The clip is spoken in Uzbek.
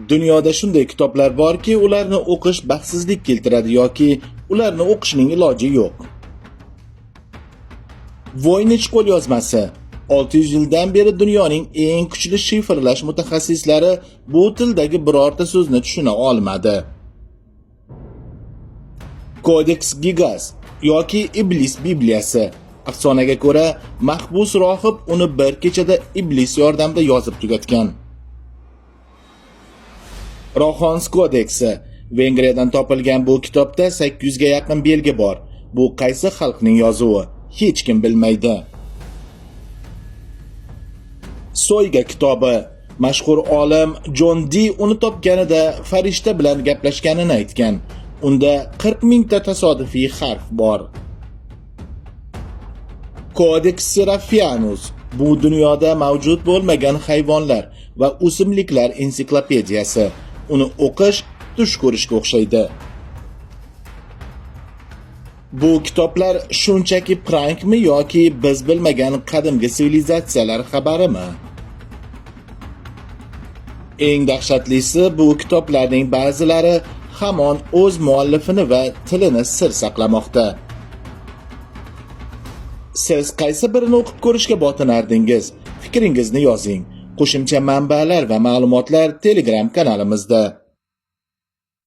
Dunyoda shunday kitoblar borki, ularni o'qish baxtsizlik keltiradi yoki ularni o'qishning iloji yo'q. Voynich qo'lyozmasi 600 yildan beri dunyoning eng kuchli shifrlash mutaxassislari bu tildagi birorta so'zni tushuna olmadi. Codex Gigas yoki Iblis Bibliyasi. Afsonaga ko'ra, mahbus rohib uni bir kechada iblis yordamida yozib tugatgan. Rohons kodeksi. Vengriyadan topilgan bu kitobda 800 ga yaqin belgi bor. Bu qaysi xalqning yozuvi? Hech kim bilmaydi. So'yga kitobi. Mashhur olim Jon Dee uni topganida farishta bilan gaplashganini aytgan. Unda 40 mingta tasodifiy harf bor. Codex Serafianus. Bu dunyoda mavjud bo'lmagan hayvonlar va o'simliklar ensiklopediyasi. Uni o'qish tush ko'rishga o'xshaydi. Bu kitoblar shunchaki prankmi yoki biz bilmagan qadimgi sivilizatsiyalar xabarimi? Eng dahshatlisi, bu kitoblarning ba'zilari hamon o'z muallifini va tilini sir saqlamoqda. Siz qaysi birini o'qib ko'rishga botinardingiz? Fikringizni yozing. Qo'shimcha manbalar va ma'lumotlar Telegram kanalimizda.